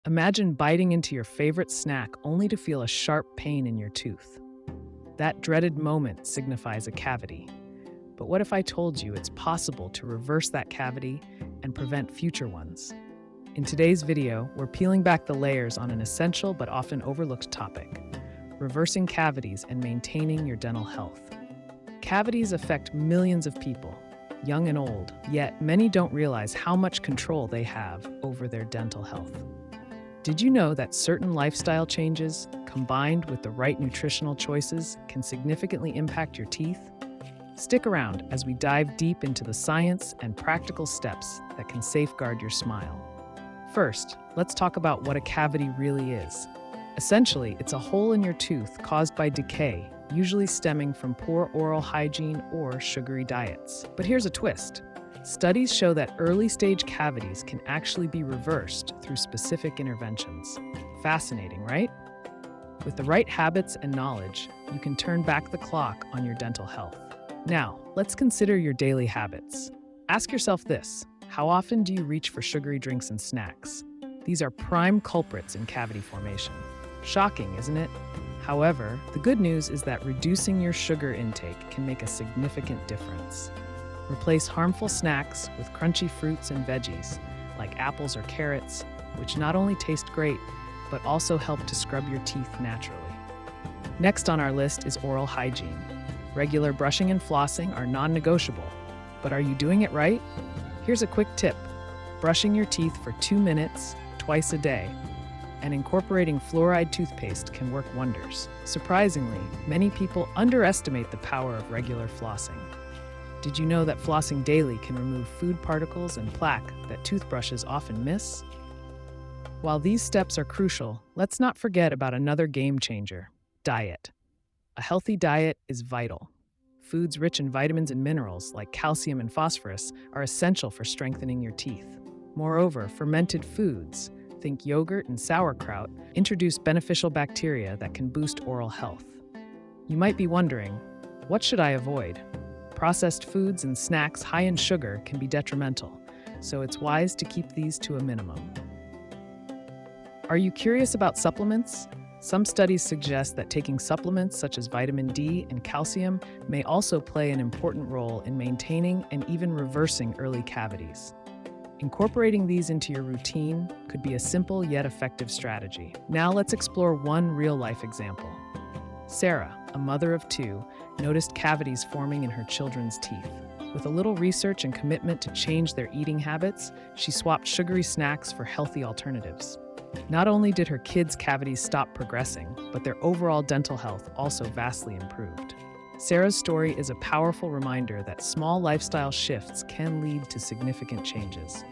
Imagine biting into your favorite snack only to feel a sharp pain in your tooth. That dreaded moment signifies a cavity. But what if I told you it's possible to reverse that cavity and prevent future ones? In today's video, we're peeling back the layers on an essential but often overlooked topic: reversing cavities and maintaining your dental health. Cavities affect millions of people, young and old, yet many don't realize how much control they have over their dental health. Did you know that certain lifestyle changes, combined with the right nutritional choices, can significantly impact your teeth? Stick around as we dive deep into the science and practical steps that can safeguard your smile. First, let's talk about what a cavity really is. Essentially, it's a hole in your tooth caused by decay, usually stemming from poor oral hygiene or sugary diets. But here's a twist. Studies show that early-stage cavities can actually be reversed through specific interventions. Fascinating, right? With the right habits and knowledge, you can turn back the clock on your dental health. Now, let's consider your daily habits. Ask yourself this: how often do you reach for sugary drinks and snacks? These are prime culprits in cavity formation. Shocking, isn't it? However, the good news is that reducing your sugar intake can make a significant difference. Replace harmful snacks with crunchy fruits and veggies, like apples or carrots, which not only taste great, but also help to scrub your teeth naturally. Next on our list is oral hygiene. Regular brushing and flossing are non-negotiable, but are you doing it right? Here's a quick tip: brushing your teeth for 2 minutes, twice a day, and incorporating fluoride toothpaste can work wonders. Surprisingly, many people underestimate the power of regular flossing. Did you know that flossing daily can remove food particles and plaque that toothbrushes often miss? While these steps are crucial, let's not forget about another game changer: diet. A healthy diet is vital. Foods rich in vitamins and minerals, like calcium and phosphorus, are essential for strengthening your teeth. Moreover, fermented foods, think yogurt and sauerkraut, introduce beneficial bacteria that can boost oral health. You might be wondering, what should I avoid? Processed foods and snacks high in sugar can be detrimental, so it's wise to keep these to a minimum. Are you curious about supplements? Some studies suggest that taking supplements such as vitamin D and calcium may also play an important role in maintaining and even reversing early cavities. Incorporating these into your routine could be a simple yet effective strategy. Now let's explore one real-life example. Sarah, a mother of 2, noticed cavities forming in her children's teeth. With a little research and commitment to change their eating habits, she swapped sugary snacks for healthy alternatives. Not only did her kids' cavities stop progressing, but their overall dental health also vastly improved. Sarah's story is a powerful reminder that small lifestyle shifts can lead to significant changes.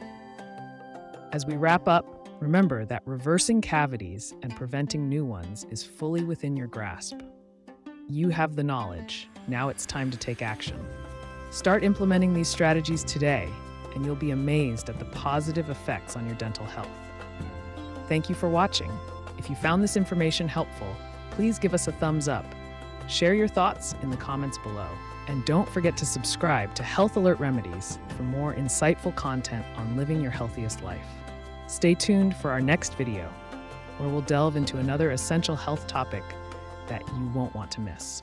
As we wrap up, remember that reversing cavities and preventing new ones is fully within your grasp. You have the knowledge. Now it's time to take action. Start implementing these strategies today, and you'll be amazed at the positive effects on your dental health. Thank you for watching. If you found this information helpful, please give us a thumbs up. Share your thoughts in the comments below. And don't forget to subscribe to Health Alert Remedies for more insightful content on living your healthiest life. Stay tuned for our next video, where we'll delve into another essential health topic that you won't want to miss.